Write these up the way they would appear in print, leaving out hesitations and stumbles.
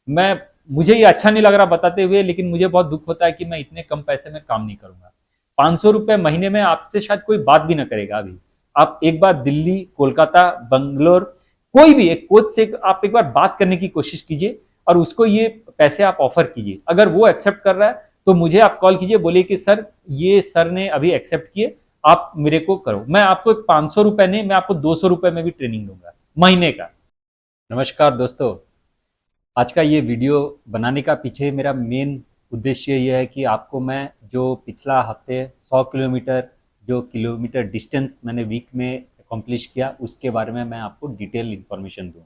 मैं मुझे ये अच्छा नहीं लग रहा बताते हुए, लेकिन मुझे बहुत दुख होता है कि मैं इतने कम पैसे में काम नहीं करूंगा। 500 रुपये महीने में आपसे शायद कोई बात भी ना करेगा। अभी आप एक बार दिल्ली, कोलकाता, बंगलोर, कोई भी एक कोच से आप एक बार बात करने की कोशिश कीजिए और उसको ये पैसे आप ऑफर कीजिए। अगर वो एक्सेप्ट कर रहा है तो मुझे आप कॉल कीजिए, बोलिए कि सर ये सर ने अभी एक्सेप्ट किए, आप मेरे को करो। मैं आपको 500 रुपये नहीं, मैं आपको 200 रुपये में भी ट्रेनिंग दूंगा महीने का। नमस्कार दोस्तों, आज का ये वीडियो बनाने का पीछे मेरा मेन उद्देश्य ये है कि आपको मैं जो पिछला हफ्ते 100 किलोमीटर जो किलोमीटर डिस्टेंस मैंने वीक में अकम्प्लिश किया उसके बारे में मैं आपको डिटेल इन्फॉर्मेशन दूँ।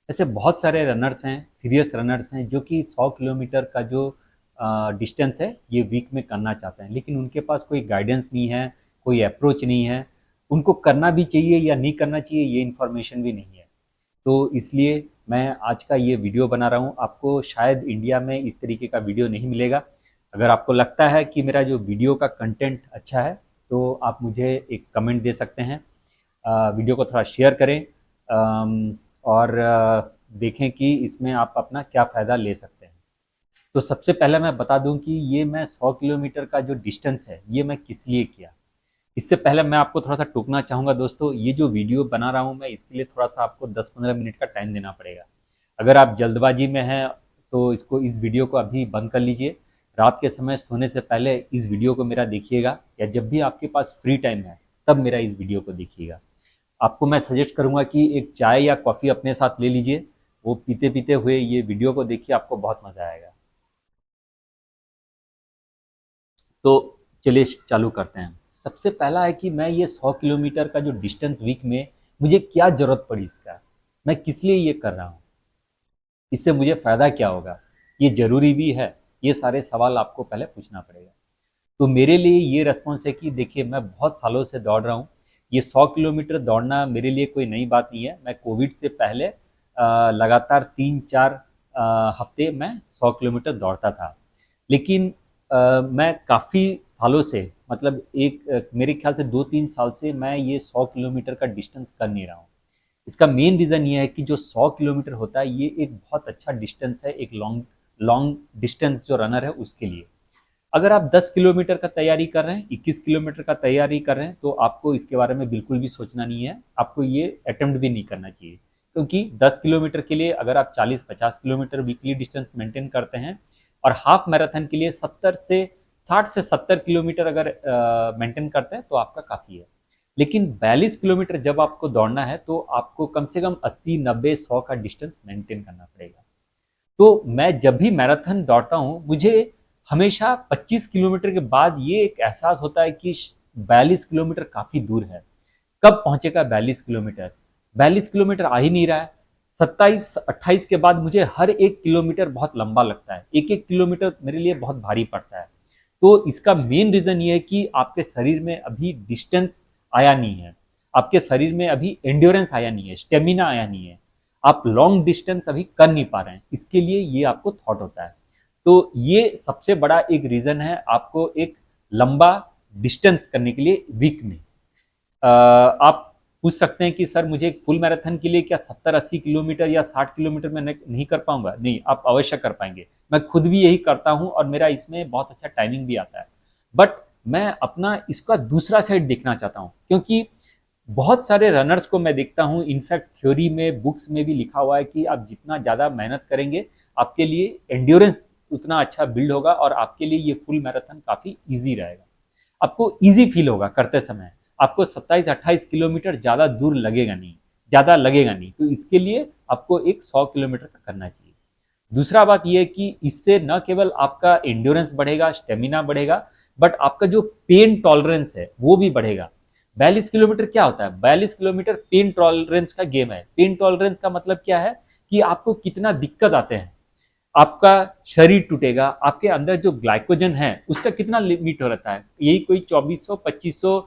ऐसे बहुत सारे रनर्स हैं, सीरियस रनर्स हैं जो कि 100 किलोमीटर का जो डिस्टेंस है ये वीक में करना चाहते हैं, लेकिन उनके पास कोई गाइडेंस नहीं है, कोई अप्रोच नहीं है। उनको करना भी चाहिए या नहीं करना चाहिए ये इन्फॉर्मेशन भी नहीं है। तो इसलिए मैं आज का ये वीडियो बना रहा हूँ। आपको शायद इंडिया में इस तरीके का वीडियो नहीं मिलेगा। अगर आपको लगता है कि मेरा जो वीडियो का कंटेंट अच्छा है तो आप मुझे एक कमेंट दे सकते हैं। वीडियो को थोड़ा शेयर करें, और देखें कि इसमें आप अपना क्या फ़ायदा ले सकते हैं। तो सबसे पहले मैं बता दूं कि ये मैं 100 किलोमीटर का जो डिस्टेंस है ये मैं किस लिए किया। इससे पहले मैं आपको थोड़ा सा टोकना चाहूँगा दोस्तों, ये जो वीडियो बना रहा हूँ मैं इसके लिए थोड़ा सा आपको 10-15 मिनट का टाइम देना पड़ेगा। अगर आप जल्दबाजी में हैं तो इस वीडियो को अभी बंद कर लीजिए। रात के समय सोने से पहले इस वीडियो को मेरा देखिएगा, या जब भी आपके पास फ्री टाइम है तब मेरा इस वीडियो को देखिएगा। आपको मैं सजेस्ट करूँगा कि एक चाय या कॉफ़ी अपने साथ ले लीजिए, वो पीते पीते हुए ये वीडियो को देखिए, आपको बहुत मज़ा आएगा। तो चलिए चालू करते हैं। सबसे पहला है कि मैं ये 100 किलोमीटर का जो डिस्टेंस वीक में, मुझे क्या ज़रूरत पड़ी इसका, मैं किस लिए ये कर रहा हूँ, इससे मुझे फ़ायदा क्या होगा, ये ज़रूरी भी है। ये सारे सवाल आपको पहले पूछना पड़ेगा। तो मेरे लिए ये रेस्पॉन्स है कि देखिए मैं बहुत सालों से दौड़ रहा हूँ। ये 100 किलोमीटर दौड़ना मेरे लिए कोई नई बात नहीं है। मैं कोविड से पहले लगातार 3-4 हफ्ते मैं 100 किलोमीटर दौड़ता था। लेकिन मैं काफ़ी सालों से, मतलब मेरे ख्याल से 2-3 साल से मैं ये 100 किलोमीटर का डिस्टेंस कर नहीं रहा हूँ। इसका मेन रीज़न ये है कि जो 100 किलोमीटर होता है ये एक बहुत अच्छा डिस्टेंस है, एक लॉन्ग लॉन्ग डिस्टेंस जो रनर है उसके लिए। अगर आप 10 किलोमीटर का तैयारी कर रहे हैं, 21 किलोमीटर का तैयारी कर रहे हैं, तो आपको इसके बारे में बिल्कुल भी सोचना नहीं है। आपको ये अटेम्प्ट भी नहीं करना चाहिए, क्योंकि 10 किलोमीटर के लिए अगर आप 40-50 किलोमीटर वीकली डिस्टेंस मेंटेन करते हैं और हाफ मैराथन के लिए 60 से 70 किलोमीटर अगर मेंटेन करते हैं तो आपका काफ़ी है। लेकिन 42 किलोमीटर जब आपको दौड़ना है तो आपको कम से कम 80-90-100 का डिस्टेंस मेंटेन करना पड़ेगा। तो मैं जब भी मैराथन दौड़ता हूँ मुझे हमेशा 25 किलोमीटर के बाद ये एक एहसास होता है कि 42 किलोमीटर काफ़ी दूर है। कब पहुंचेगा 42 किलोमीटर? 42 किलोमीटर आ ही नहीं रहा है। 27-28 के बाद मुझे हर एक किलोमीटर बहुत लंबा लगता है, एक एक किलोमीटर मेरे लिए बहुत भारी पड़ता है। तो इसका मेन रीज़न ये है कि आपके शरीर में अभी डिस्टेंस आया नहीं है, आपके शरीर में अभी एंड्योरेंस आया नहीं है, स्टेमिना आया नहीं है। आप लॉन्ग डिस्टेंस अभी कर नहीं पा रहे हैं, इसके लिए ये आपको थॉट होता है। तो ये सबसे बड़ा एक रीज़न है आपको एक लंबा डिस्टेंस करने के लिए वीक में। आप पूछ सकते हैं कि सर मुझे एक फुल मैराथन के लिए क्या 70-80 किलोमीटर या 60 किलोमीटर में नहीं कर पाऊंगा? नहीं, आप अवश्य कर पाएंगे। मैं खुद भी यही करता हूं और मेरा इसमें बहुत अच्छा टाइमिंग भी आता है। बट मैं अपना इसका दूसरा साइड देखना चाहता हूं, क्योंकि बहुत सारे रनर्स को मैं देखता हूं, इनफैक्ट थ्योरी में, बुक्स में भी लिखा हुआ है कि आप जितना ज़्यादा मेहनत करेंगे आपके लिए एंड्योरेंस उतना अच्छा बिल्ड होगा और आपके लिए ये फुल मैराथन काफ़ी ईजी रहेगा। आपको ईजी फील होगा करते समय। आपको 27-28 किलोमीटर ज़्यादा दूर लगेगा नहीं, ज़्यादा लगेगा नहीं। तो इसके लिए आपको एक 100 किलोमीटर का करना चाहिए। दूसरा बात यह है कि इससे न केवल आपका एंड्योरेंस बढ़ेगा, स्टेमिना बढ़ेगा, बट आपका जो पेन टॉलरेंस है वो भी बढ़ेगा। 42 किलोमीटर क्या होता है? 42 किलोमीटर पेन टॉलरेंस का गेम है। पेन टॉलरेंस का मतलब क्या है कि आपको कितना दिक्कत आते हैं, आपका शरीर टूटेगा, आपके अंदर जो ग्लाइकोजन है उसका कितना लिमिट हो रहता है, यही कोई 2400-2500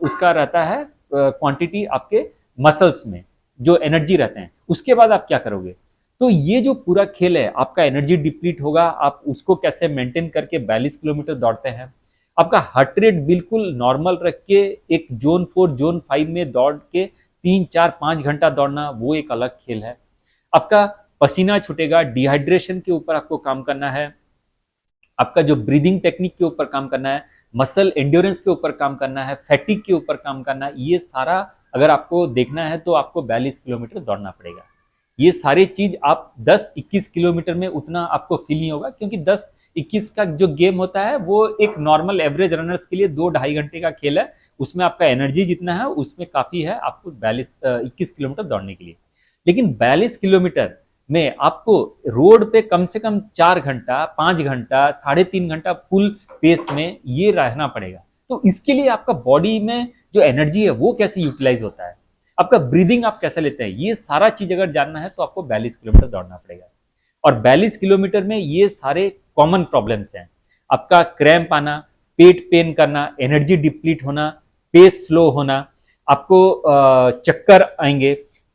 उसका रहता है क्वांटिटी आपके मसल्स में, जो एनर्जी रहते हैं। उसके बाद आप क्या करोगे? तो ये जो पूरा खेल है, आपका एनर्जी डिप्लीट होगा, आप उसको कैसे मेंटेन करके 42 किलोमीटर दौड़ते हैं। आपका हार्ट रेट बिल्कुल नॉर्मल रख के एक जोन 4 जोन 5 में दौड़ के 3-4-5 घंटा दौड़ना, वो एक अलग खेल है। आपका पसीना छूटेगा, डिहाइड्रेशन के ऊपर आपको काम करना है, आपका जो ब्रीदिंग टेक्निक के ऊपर काम करना है, मसल एंड्योरेंस के ऊपर काम करना है, फैटिक के ऊपर काम करना है। ये सारा अगर आपको देखना है तो आपको 42 किलोमीटर दौड़ना पड़ेगा। ये सारी चीज आप 10-21 किलोमीटर में उतना आपको फील नहीं होगा, क्योंकि 10-21 का जो गेम होता है वो एक नॉर्मल एवरेज रनर्स के लिए 2-2.5 घंटे का खेल है। उसमें आपका एनर्जी जितना है उसमें काफी है आपको 21 किलोमीटर दौड़ने के लिए। लेकिन 42 किलोमीटर में आपको रोड पे कम से कम 4 घंटा, 5 घंटा, 3.5 घंटा फुल पेस में ये रहना पड़ेगा। तो इसके लिए आपका बॉडी में जो एनर्जी है वो कैसे यूटिलाइज होता है, आपका ब्रीदिंग आप कैसे लेते हैं, ये सारा चीज अगर जानना है तो आपको 42 किलोमीटर दौड़ना पड़ेगा। और 42 किलोमीटर में ये सारे कॉमन प्रॉब्लम्स हैं, आपका क्रैम्प आना, पेट पेन करना, एनर्जी डिप्लीट होना, पेस स्लो होना, आपको चक्कर आएंगे,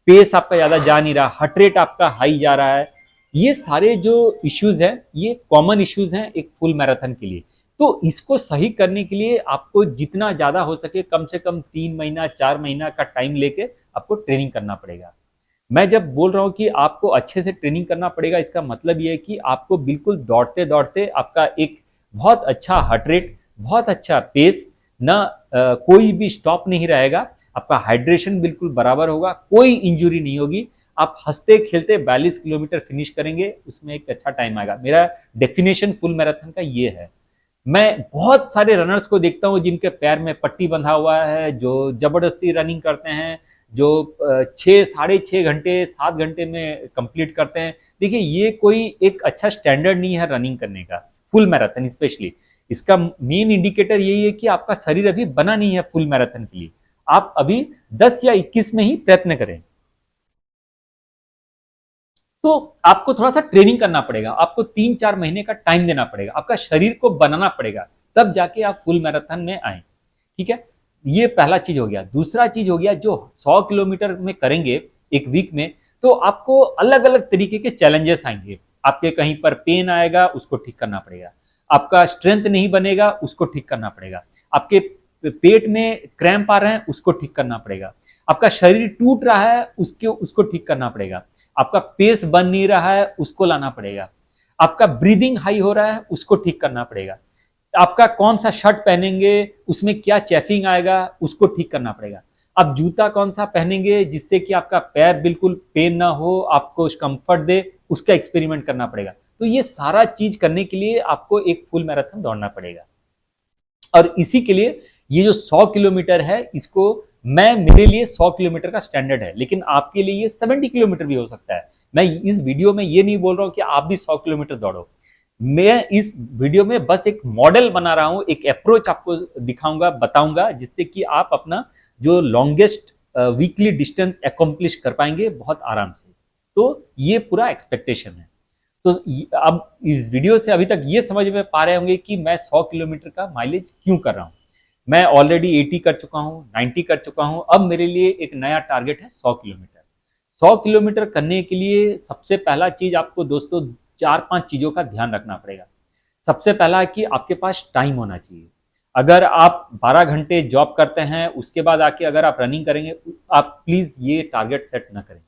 पेस आपका ज्यादा जा नहीं रहा, हार्ट रेट आपका हाई जा रहा है। ये सारे जो इश्यूज हैं ये कॉमन इश्यूज हैं एक फुल मैराथन के लिए। तो इसको सही करने के लिए आपको जितना ज्यादा हो सके कम से कम 3 महीना 4 महीना का टाइम लेके आपको ट्रेनिंग करना पड़ेगा। मैं जब बोल रहा हूं कि आपको अच्छे से ट्रेनिंग करना पड़ेगा, इसका मतलब ये है कि आपको बिल्कुल दौड़ते दौड़ते आपका एक बहुत अच्छा हार्ट रेट, बहुत अच्छा पेस, ना कोई भी स्टॉप नहीं रहेगा, आपका हाइड्रेशन बिल्कुल बराबर होगा, कोई इंजुरी नहीं होगी, आप हंसते खेलते 42 किलोमीटर फिनिश करेंगे, उसमें एक अच्छा टाइम आएगा। मेरा डेफिनेशन फुल मैराथन का ये है। मैं बहुत सारे रनर्स को देखता हूँ जिनके पैर में पट्टी बंधा हुआ है, जो जबरदस्ती रनिंग करते हैं, जो 6-6.5 घंटे 7 घंटे में कंप्लीट करते हैं। देखिए ये कोई एक अच्छा स्टैंडर्ड नहीं है रनिंग करने का, फुल मैराथन स्पेशली। इसका मेन इंडिकेटर यही है कि आपका शरीर अभी बना नहीं है फुल मैराथन के लिए, आप अभी 10 या 21 में ही प्रयत्न करें। तो आपको थोड़ा सा ट्रेनिंग करना पड़ेगा, आपको 3-4 महीने का टाइम देना पड़ेगा, आपका शरीर को बनाना पड़ेगा, तब जाके आप फुल मैराथन में आए। ठीक है, ये पहला चीज हो गया। दूसरा चीज हो गया, जो 100 किलोमीटर में करेंगे एक वीक में, तो आपको अलग अलग तरीके के चैलेंजेस आएंगे। आपके कहीं पर पेन आएगा, उसको ठीक करना पड़ेगा, आपका स्ट्रेंथ नहीं बनेगा, उसको ठीक करना पड़ेगा, आपके पेट में क्रैम्प आ रहे हैं, उसको ठीक करना पड़ेगा, आपका शरीर टूट रहा है, उसको ठीक करना पड़ेगा, आपका पेस बन नहीं रहा है, उसको लाना पड़ेगा, आपका ब्रीदिंग हाई हो रहा है, उसको ठीक करना पड़ेगा, आपका कौन सा शर्ट पहनेंगे उसमें क्या चेफिंग आएगा, उसको ठीक करना पड़ेगा, आप जूता कौन सा पहनेंगे जिससे कि आपका पैर बिल्कुल पेन ना हो, आपको कंफर्ट दे, उसका एक्सपेरिमेंट करना पड़ेगा। तो ये सारा चीज करने के लिए आपको एक फुल मैराथन दौड़ना पड़ेगा। और इसी के लिए ये जो 100 किलोमीटर है, इसको मेरे लिए 100 किलोमीटर का स्टैंडर्ड है, लेकिन आपके लिए ये 70 किलोमीटर भी हो सकता है। मैं इस वीडियो में ये नहीं बोल रहा हूं कि आप भी 100 किलोमीटर दौड़ो, मैं इस वीडियो में बस एक मॉडल बना रहा हूं, एक अप्रोच आपको दिखाऊंगा, बताऊंगा, जिससे कि आप अपना जो लॉन्गेस्ट वीकली डिस्टेंस अकॉम्प्लिश कर पाएंगे बहुत आराम से। तो ये पूरा एक्सपेक्टेशन है। तो अब इस वीडियो से अभी तक ये समझ में पा रहे होंगे कि मैं 100 किलोमीटर का माइलेज क्यों कर रहा हूं। मैं ऑलरेडी 80 कर चुका हूं, 90 कर चुका हूं, अब मेरे लिए एक नया टारगेट है 100 किलोमीटर। 100 किलोमीटर करने के लिए सबसे पहला चीज आपको दोस्तों 4-5 चीजों का ध्यान रखना पड़ेगा। सबसे पहला है कि आपके पास टाइम होना चाहिए। अगर आप 12 घंटे जॉब करते हैं, उसके बाद आके अगर आप रनिंग करेंगे, आप प्लीज ये टारगेट सेट ना करें,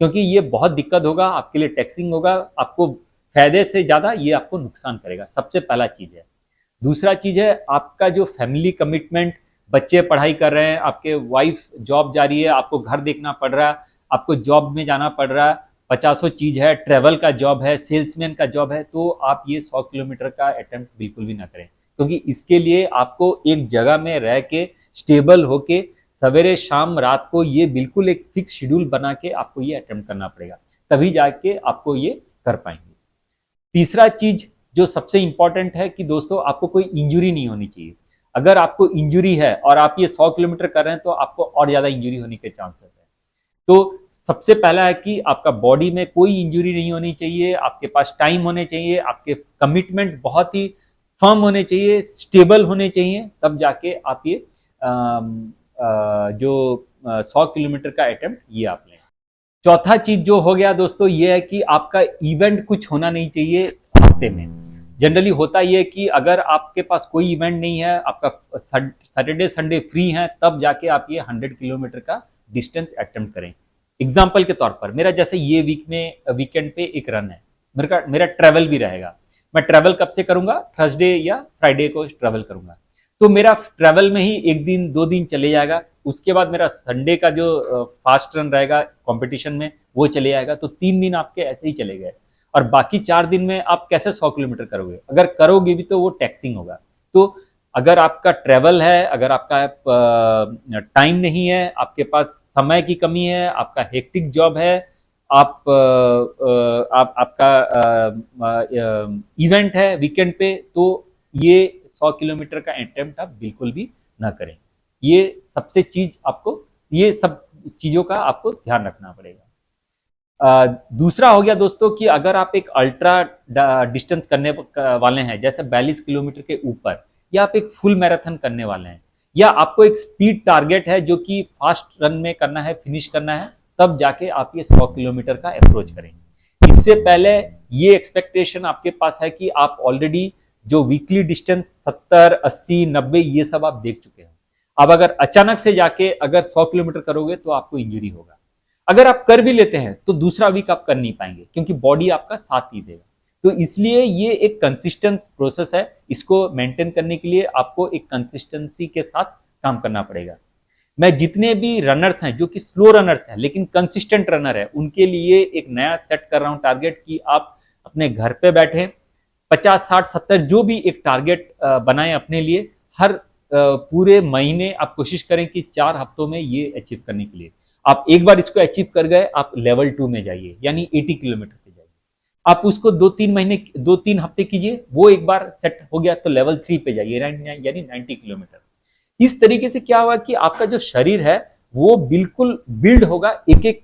क्योंकि ये बहुत दिक्कत होगा आपके लिए, टैक्सिंग होगा, आपको फायदे से ज्यादा ये आपको नुकसान करेगा। सबसे पहला चीज है। दूसरा चीज है आपका जो फैमिली कमिटमेंट, बच्चे पढ़ाई कर रहे हैं, आपके वाइफ जॉब जा रही है, आपको घर देखना पड़ रहा है, आपको जॉब में जाना पड़ रहा है, 50 चीज है, ट्रेवल का जॉब है, सेल्समैन का जॉब है, तो आप ये 100 किलोमीटर का अटेम्प्ट बिल्कुल भी ना करें, क्योंकि इसके लिए आपको एक जगह में रह के स्टेबल होके सवेरे शाम रात को ये बिल्कुल एक फिक्स शेड्यूल बना के आपको ये अटेम्प्ट करना पड़ेगा, तभी जाके आपको ये कर पाएंगे। तीसरा चीज जो सबसे इंपॉर्टेंट है कि दोस्तों आपको कोई इंजुरी नहीं होनी चाहिए। अगर आपको इंजुरी है और आप ये 100 किलोमीटर कर रहे हैं तो आपको और ज्यादा इंजुरी होने के चांसेस है। तो सबसे पहला है कि आपका बॉडी में कोई इंजुरी नहीं होनी चाहिए, आपके पास टाइम होने चाहिए, आपके कमिटमेंट बहुत ही फर्म होने चाहिए, स्टेबल होने चाहिए, तब जाके आप ये जो 100 किलोमीटर का अटेम्प्ट ये आप लें। चौथा चीज जो हो गया दोस्तों ये है कि आपका इवेंट कुछ होना नहीं चाहिए हफ्ते में। जनरली होता ये है कि अगर आपके पास कोई इवेंट नहीं है, आपका सैटरडे संडे फ्री है, तब जाके आप ये 100 किलोमीटर का डिस्टेंस अटेम्प्ट करें। एग्जाम्पल के तौर पर मेरा जैसे ये वीकेंड पे एक रन है, मेरा ट्रेवल भी रहेगा। मैं ट्रेवल कब से करूंगा? थर्सडे या फ्राइडे को ट्रेवल करूंगा। तो मेरा ट्रेवल में ही एक दिन 2 दिन चले जाएगा। उसके बाद मेरा संडे का जो फास्ट रन रहेगा कंपटीशन में वो चले जाएगा। तो 3 दिन आपके ऐसे ही चले गए। और बाकी 4 दिन में आप कैसे 100 किलोमीटर करोगे? अगर करोगे भी तो वो टैक्सिंग होगा। तो अगर आपका ट्रेवल है, अगर आपका टाइम नहीं है, आपके पास समय की कमी है, आपका हेक्टिक जॉब है, आपका इवेंट है वीकेंड पे, तो ये 100 किलोमीटर का अटेम्प्ट आप बिल्कुल भी ना करें। ये सबसे चीज आपको, ये सब चीजों का आपको ध्यान रखना पड़ेगा। दूसरा हो गया दोस्तों कि अगर आप एक अल्ट्रा डिस्टेंस करने वाले हैं, जैसे 42 किलोमीटर के ऊपर, या आप एक फुल मैराथन करने वाले हैं, या आपको एक स्पीड टारगेट है जो कि फास्ट रन में करना है, फिनिश करना है, तब जाके आप ये 100 किलोमीटर का अप्रोच करेंगे। इससे पहले ये एक्सपेक्टेशन आपके पास है कि आप ऑलरेडी जो वीकली डिस्टेंस 70, 80, 90 ये सब आप देख चुके हैं। अब अगर अचानक से जाके अगर 100 किलोमीटर करोगे तो आपको इंजरी होगा। अगर आप कर भी लेते हैं तो दूसरा वीक आप कर नहीं पाएंगे, क्योंकि बॉडी आपका साथ नहीं देगा। तो इसलिए ये एक कंसिस्टेंट प्रोसेस है। इसको मेंटेन करने के लिए आपको एक कंसिस्टेंसी के साथ काम करना पड़ेगा। मैं जितने भी रनर्स हैं जो कि स्लो रनर्स हैं लेकिन कंसिस्टेंट रनर है, उनके लिए एक नया सेट कर रहा हूं टारगेट कि आप अपने घर पे बैठे 50, 60, 70 जो भी एक टारगेट बनाएं अपने लिए। हर पूरे महीने आप कोशिश करें कि 4 हफ्तों में ये अचीव करने के लिए। आप एक बार इसको अचीव कर गए, आप लेवल 2 में जाइए, यानी 80 किलोमीटर पे जाइए। आप उसको 2-3 हफ्ते कीजिए, वो एक बार सेट हो गया तो लेवल 3 पे जाइए, यानी 90 किलोमीटर। इस तरीके से क्या होगा कि आपका जो शरीर है वो बिल्कुल बिल्ड होगा एक एक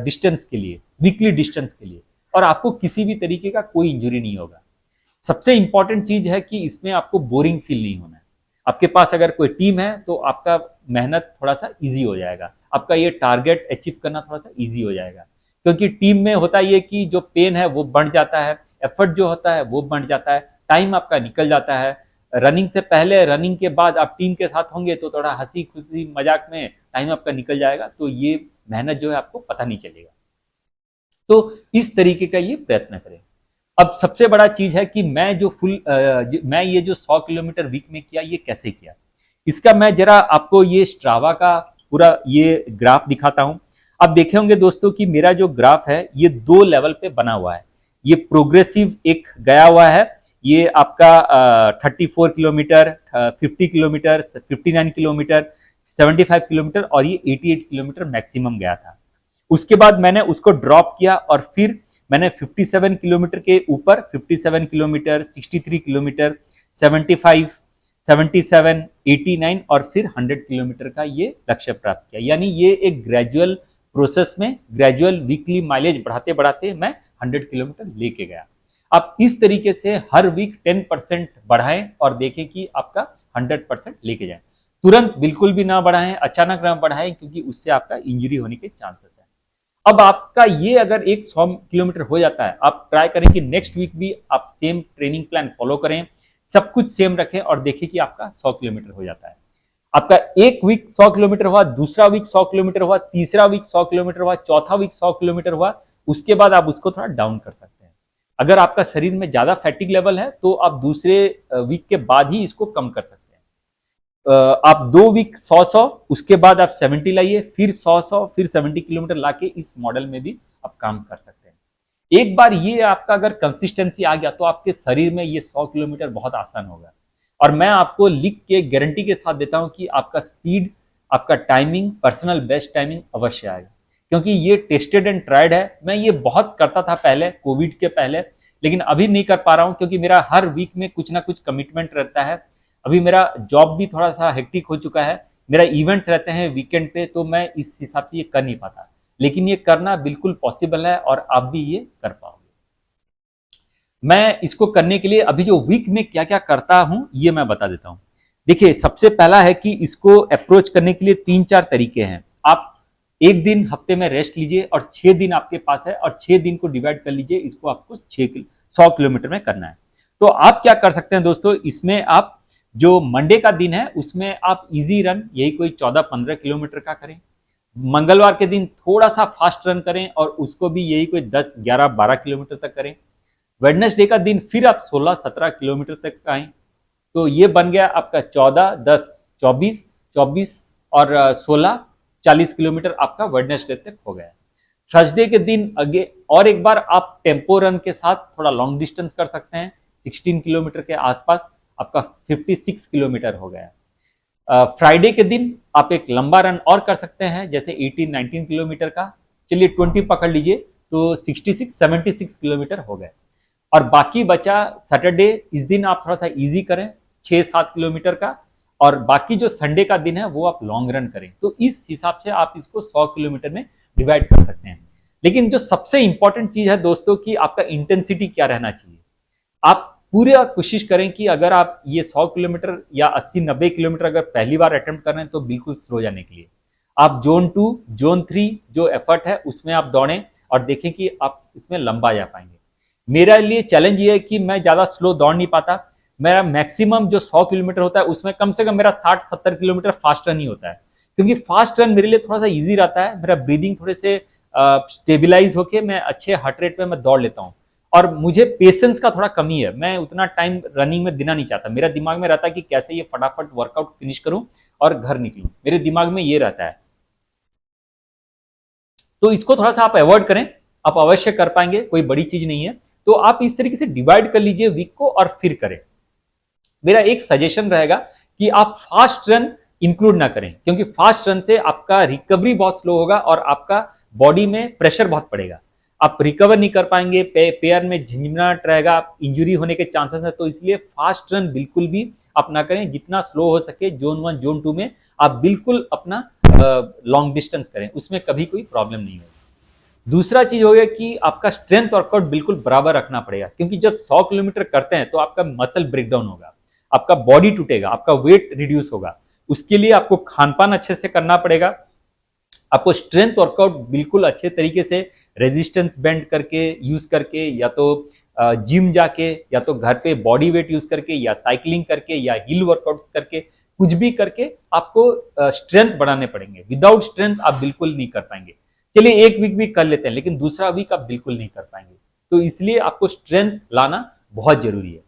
डिस्टेंस के लिए, वीकली डिस्टेंस के लिए, और आपको किसी भी तरीके का कोई इंजरी नहीं होगा। सबसे इंपॉर्टेंट चीज है कि इसमें आपको बोरिंग फील नहीं होना है। आपके पास अगर कोई टीम है तो आपका मेहनत थोड़ा सा इजी हो जाएगा, आपका ये टारगेट अचीव करना थोड़ा सा इजी हो जाएगा। क्योंकि टीम में होता ये कि जो पेन है वो बढ़ जाता है, एफर्ट जो होता है वो बढ़ जाता है, टाइम आपका निकल जाता है। रनिंग से पहले, रनिंग के बाद आप टीम के साथ होंगे तो थोड़ा हंसी खुशी मजाक में टाइम आपका निकल जाएगा, तो ये मेहनत जो है आपको पता नहीं चलेगा। तो इस तरीके का ये प्रयत्न करें। अब सबसे बड़ा चीज है कि मैं ये जो 100 किलोमीटर वीक में किया, ये कैसे किया, इसका मैं जरा आपको ये स्ट्रावा का पूरा ये ग्राफ दिखाता हूं। आप देखे होंगे दोस्तों कि मेरा जो ग्राफ है ये 2 लेवल पे बना हुआ है। ये प्रोग्रेसिव एक गया हुआ है, ये आपका 34 किलोमीटर, 50 किलोमीटर, 59 किलोमीटर, 75 किलोमीटर, और ये 88 किलोमीटर मैक्सिमम गया था। उसके बाद मैंने उसको ड्रॉप किया और फिर मैंने 57 किलोमीटर के ऊपर 57 किलोमीटर, 63 किलोमीटर, 75, 77, 89 और फिर 100 किलोमीटर का ये लक्ष्य प्राप्त किया। यानी ये एक ग्रेजुअल प्रोसेस में, ग्रेजुअल वीकली माइलेज बढ़ाते बढ़ाते मैं 100 किलोमीटर लेके गया। आप इस तरीके से हर वीक 10% बढ़ाएं और देखें कि आपका 100% लेके जाएं। तुरंत बिल्कुल भी ना बढ़ाएं, अचानक ना बढ़ाएं, क्योंकि उससे आपका इंजरी होने के चांसेस है। अब आपका ये अगर एक 100 किलोमीटर हो जाता है, आप ट्राई करें कि नेक्स्ट वीक भी आप सेम ट्रेनिंग प्लान फॉलो करें, सब कुछ सेम रखें और देखें कि आपका 100 किलोमीटर हो जाता है। आपका एक वीक 100 किलोमीटर हुआ, दूसरा वीक 100 किलोमीटर हुआ, तीसरा वीक 100 किलोमीटर हुआ, चौथा वीक 100 किलोमीटर हुआ, उसके बाद आप उसको थोड़ा डाउन कर सकते हैं। अगर आपका शरीर में ज्यादा फैटिक लेवल है तो आप दूसरे वीक के बाद ही इसको कम कर सकते हैं। आप 2 वीक 100-100, उसके बाद आप 70 लाइए, फिर 100-100, फिर 70 किलोमीटर लाके इस मॉडल में भी आप काम कर सकते हैं। एक बार ये आपका अगर कंसिस्टेंसी आ गया तो आपके शरीर में ये 100 किलोमीटर बहुत आसान होगा। और मैं आपको लिख के गारंटी के साथ देता हूं कि आपका स्पीड, आपका टाइमिंग, पर्सनल बेस्ट टाइमिंग अवश्य आएगा, क्योंकि ये टेस्टेड एंड ट्राइड है। मैं ये बहुत करता था पहले, कोविड के पहले, लेकिन अभी नहीं कर पा रहा हूं क्योंकि मेरा हर वीक में कुछ ना कुछ कमिटमेंट रहता है। अभी मेरा जॉब भी थोड़ा सा हेक्टिक हो चुका है, मेरा इवेंट्स रहते हैं वीकेंड पे, तो मैं इस हिसाब से ये कर नहीं पाता। लेकिन ये करना बिल्कुल पॉसिबल है और आप भी ये कर पाओगे। मैं इसको करने के लिए अभी जो वीक में क्या क्या करता हूं ये मैं बता देता हूं। देखिए, सबसे पहला है कि इसको अप्रोच करने के लिए 3-4 तरीके हैं। आप एक दिन हफ्ते में रेस्ट लीजिए और 6 दिन आपके पास है, और 6 दिन को डिवाइड कर लीजिए, इसको आपको 100 किलोमीटर में करना है। तो आप क्या कर सकते हैं दोस्तों, इसमें आप जो मंडे का दिन है उसमें आप इजी रन, यही कोई 14-15 किलोमीटर का करें। मंगलवार के दिन थोड़ा सा फास्ट रन करें और उसको भी यही कोई 10, 11, 12 किलोमीटर तक करें। वेडनेसडे का दिन फिर आप 16, 17 किलोमीटर तक आए, तो ये बन गया आपका 14, 10, 24, 24 और 16, 40 किलोमीटर आपका वेडनेसडे तक हो गया। थर्सडे के दिन अगे और एक बार आप टेम्पो रन के साथ थोड़ा लॉन्ग डिस्टेंस कर सकते हैं, 16 किलोमीटर के आसपास आपका 56 किलोमीटर हो गया। फ्राइडे के दिन आप एक लंबा रन और कर सकते हैं, जैसे 18, 19 किलोमीटर का, चलिए 20 पकड़ लीजिए, तो 66, 76 किलोमीटर हो गए। और बाकी बचा सैटरडे, इस दिन आप थोड़ा सा इजी करें 6-7 किलोमीटर का, और बाकी जो संडे का दिन है वो आप लॉन्ग रन करें। तो इस हिसाब से आप इसको 100 किलोमीटर में डिवाइड कर सकते हैं। लेकिन जो सबसे इंपॉर्टेंट चीज है दोस्तों कि आपका इंटेंसिटी क्या रहना चाहिए। आप पूरा कोशिश करें कि अगर आप ये 100 किलोमीटर या 80-90 किलोमीटर अगर पहली बार अटेम्प्ट कर रहे हैं तो बिल्कुल स्लो जाने के लिए आप जोन 2, जोन 3 जो एफर्ट है उसमें आप दौड़ें और देखें कि आप इसमें लंबा जा पाएंगे। मेरा लिए चैलेंज ये है कि मैं ज़्यादा स्लो दौड़ नहीं पाता। मेरा मैक्सिमम जो 100 किलोमीटर होता है उसमें कम से कम मेरा 60-70 किलोमीटर फास्ट रन ही होता है, क्योंकि फास्ट रन मेरे लिए थोड़ा सा ईजी रहता है। मेरा ब्रीदिंग थोड़े से स्टेबिलाईज होके मैं अच्छे हार्ट रेट पे मैं दौड़ लेता हूँ। और मुझे पेशेंस का थोड़ा कमी है, मैं उतना टाइम रनिंग में देना नहीं चाहता। मेरा दिमाग में रहता है कि कैसे ये फटाफट वर्कआउट फिनिश करूं और घर निकलूं, मेरे दिमाग में ये रहता है। तो इसको थोड़ा सा आप अवॉइड करें, आप अवश्य कर पाएंगे, कोई बड़ी चीज नहीं है। तो आप इस तरीके से डिवाइड कर लीजिए वीक को और फिर करें। मेरा एक सजेशन रहेगा कि आप फास्ट रन इंक्लूड ना करें, क्योंकि फास्ट रन से आपका रिकवरी बहुत स्लो होगा और आपका बॉडी में प्रेशर बहुत पड़ेगा, आप रिकवर नहीं कर पाएंगे, पेयर में झिझिनाहट रहेगा, इंजुरी होने के चांसेस है। तो इसलिए फास्ट रन बिल्कुल भी आप ना करें, जितना स्लो हो सके जोन 1, जोन 2 में आप बिल्कुल अपना लॉन्ग डिस्टेंस करें, उसमें कभी कोई प्रॉब्लम नहीं होगी। दूसरा चीज हो गया कि आपका स्ट्रेंथ वर्कआउट बिल्कुल बराबर रखना पड़ेगा, क्योंकि जब 100 किलोमीटर करते हैं तो आपका मसल ब्रेकडाउन होगा, आपका बॉडी टूटेगा, आपका वेट रिड्यूस होगा। उसके लिए आपको खान पान अच्छे से करना पड़ेगा, आपको स्ट्रेंथ वर्कआउट बिल्कुल अच्छे तरीके से रेजिस्टेंस बेंड करके यूज करके, या तो जिम जाके, या तो घर पे बॉडी वेट यूज करके, या साइकिलिंग करके, या हिल वर्कआउट्स करके, कुछ भी करके आपको स्ट्रेंथ बढ़ाने पड़ेंगे। विदाउट स्ट्रेंथ आप बिल्कुल नहीं कर पाएंगे। चलिए एक वीक भी कर लेते हैं, लेकिन दूसरा वीक आप बिल्कुल नहीं कर पाएंगे। तो इसलिए आपको स्ट्रेंथ लाना बहुत जरूरी है।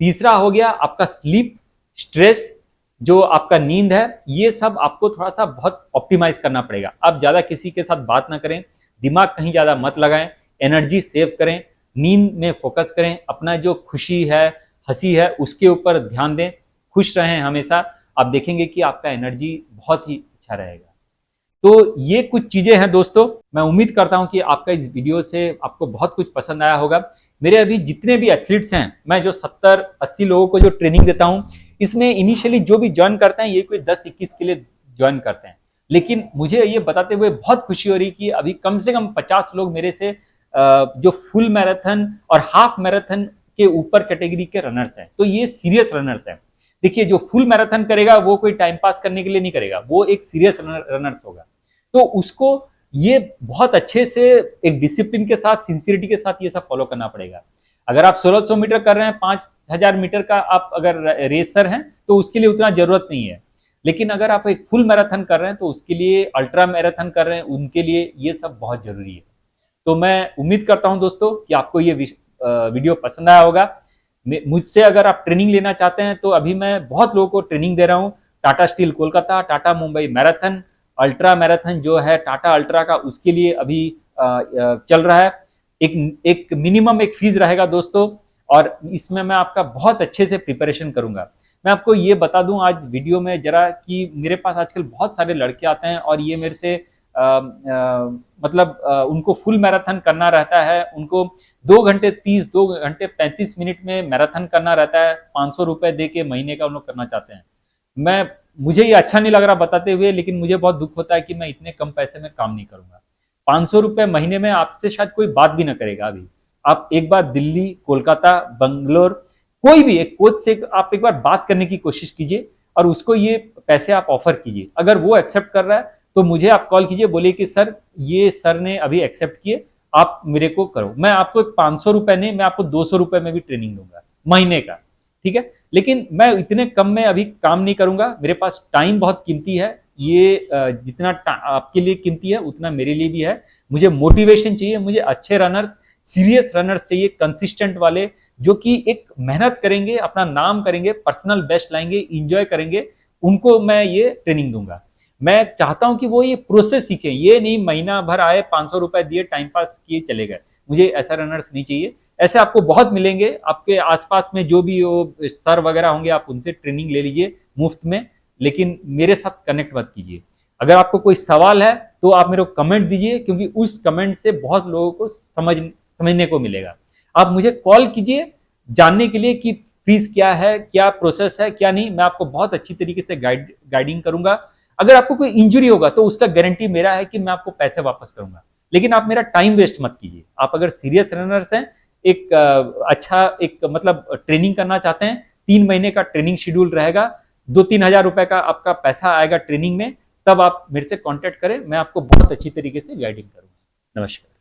तीसरा हो गया आपका स्लीप, स्ट्रेस, जो आपका नींद है, ये सब आपको थोड़ा सा बहुत ऑप्टिमाइज करना पड़ेगा। आप ज्यादा किसी के साथ बात ना करें, दिमाग कहीं ज्यादा मत लगाएं, एनर्जी सेव करें, नींद में फोकस करें, अपना जो खुशी है, हंसी है, उसके ऊपर ध्यान दें, खुश रहें हमेशा। आप देखेंगे कि आपका एनर्जी बहुत ही अच्छा रहेगा। तो ये कुछ चीजें हैं दोस्तों, मैं उम्मीद करता हूं कि आपका इस वीडियो से आपको बहुत कुछ पसंद आया होगा। मेरे अभी जितने भी एथलीट्स हैं, मैं जो 70-80 लोगों को जो ट्रेनिंग देता हूं, इसमें इनिशियली जो भी ज्वाइन करते हैं ये कोई 10-21 के लिए ज्वाइन करते हैं, लेकिन मुझे ये बताते हुए बहुत खुशी हो रही कि अभी कम से कम 50 लोग मेरे से जो फुल मैराथन और हाफ मैराथन के ऊपर कैटेगरी के रनर्स हैं। तो ये सीरियस रनर्स हैं। देखिए, जो फुल मैराथन करेगा वो कोई टाइम पास करने के लिए नहीं करेगा, वो एक सीरियस रनर्स होगा। तो उसको ये बहुत अच्छे से एक डिसिप्लिन के साथ, सिंसियरिटी के साथ ये सब फॉलो करना पड़ेगा। अगर आप 1600 मीटर कर रहे हैं, 5000 मीटर का आप अगर रेसर हैं, तो उसके लिए उतना जरूरत नहीं है। लेकिन अगर आप एक फुल मैराथन कर रहे हैं, तो उसके लिए, अल्ट्रा मैराथन कर रहे हैं, उनके लिए ये सब बहुत जरूरी है। तो मैं उम्मीद करता हूं दोस्तों कि आपको ये वीडियो पसंद आया होगा। मुझसे अगर आप ट्रेनिंग लेना चाहते हैं तो अभी मैं बहुत लोगों को ट्रेनिंग दे रहा हूं। Tata steel Kolkata, Tata Mumbai marathon, ultra marathon जो है टाटा अल्ट्रा का, उसके लिए अभी चल रहा है। एक मिनिमम एक फीस रहेगा दोस्तों, और इसमें मैं आपका बहुत अच्छे से प्रिपरेशन करूंगा। मैं आपको ये बता दूं आज वीडियो में जरा कि मेरे पास आजकल बहुत सारे लड़के आते हैं और ये मेरे से मतलब उनको फुल मैराथन करना रहता है, उनको 2 घंटे 30, 2 घंटे 35 मिनट में मैराथन करना रहता है, 500 रुपए दे के महीने का उन लोग करना चाहते हैं। मुझे ये अच्छा नहीं लग रहा बताते हुए, लेकिन मुझे बहुत दुख होता है कि मैं इतने कम पैसे में काम नहीं करूंगा। 500 रुपए महीने में आपसे शायद कोई बात भी ना करेगा। अभी आप एक बार दिल्ली, कोलकाता, बंगलोर, कोई भी एक कोच से आप एक बार बात करने की कोशिश कीजिए और उसको ये पैसे आप ऑफर कीजिए। अगर वो एक्सेप्ट कर रहा है तो मुझे आप कॉल कीजिए, बोलिए कि सर ये सर ने अभी एक्सेप्ट किए, आप मेरे को करो। मैं आपको 500 रुपए नहीं, मैं आपको 200 रुपए में भी ट्रेनिंग दूंगा महीने का, ठीक है। लेकिन मैं इतने कम में अभी काम नहीं करूंगा, मेरे पास टाइम बहुत कीमती है, ये जितना आपके लिए कीमती है उतना मेरे लिए भी है। मुझे मोटिवेशन चाहिए, मुझे अच्छे रनर्स, सीरियस रनर्स चाहिए, कंसिस्टेंट वाले, जो कि एक मेहनत करेंगे, अपना नाम करेंगे, पर्सनल बेस्ट लाएंगे, इंजॉय करेंगे, उनको मैं ये ट्रेनिंग दूंगा। मैं चाहता हूं कि वो ये प्रोसेस सीखें, ये नहीं महीना भर आए 500 रुपए दिए टाइम पास किए चले गए। मुझे ऐसा रनर्स नहीं चाहिए। ऐसे आपको बहुत मिलेंगे, आपके आसपास में जो भी वो सर वगैरह होंगे आप उनसे ट्रेनिंग ले लीजिए मुफ्त में, लेकिन मेरे साथ कनेक्ट मत कीजिए। अगर आपको कोई सवाल है तो आप मेरे को कमेंट दीजिए, क्योंकि उस कमेंट से बहुत लोगों को समझने को मिलेगा। आप मुझे कॉल कीजिए जानने के लिए कि फीस क्या है, क्या प्रोसेस है, क्या नहीं, मैं आपको बहुत अच्छी तरीके से गाइडिंग करूंगा। अगर आपको कोई इंजरी होगा तो उसका गारंटी मेरा है कि मैं आपको पैसे वापस करूंगा, लेकिन आप मेरा टाइम वेस्ट मत कीजिए। आप अगर सीरियस रनर्स हैं, एक अच्छा एक मतलब ट्रेनिंग करना चाहते हैं, 3 महीने का ट्रेनिंग शेड्यूल रहेगा, 2-3 हज़ार रुपए का आपका पैसा आएगा ट्रेनिंग में, तब आप मेरे से कांटेक्ट करें, मैं आपको बहुत अच्छी तरीके से गाइडिंग करूंगा। नमस्कार।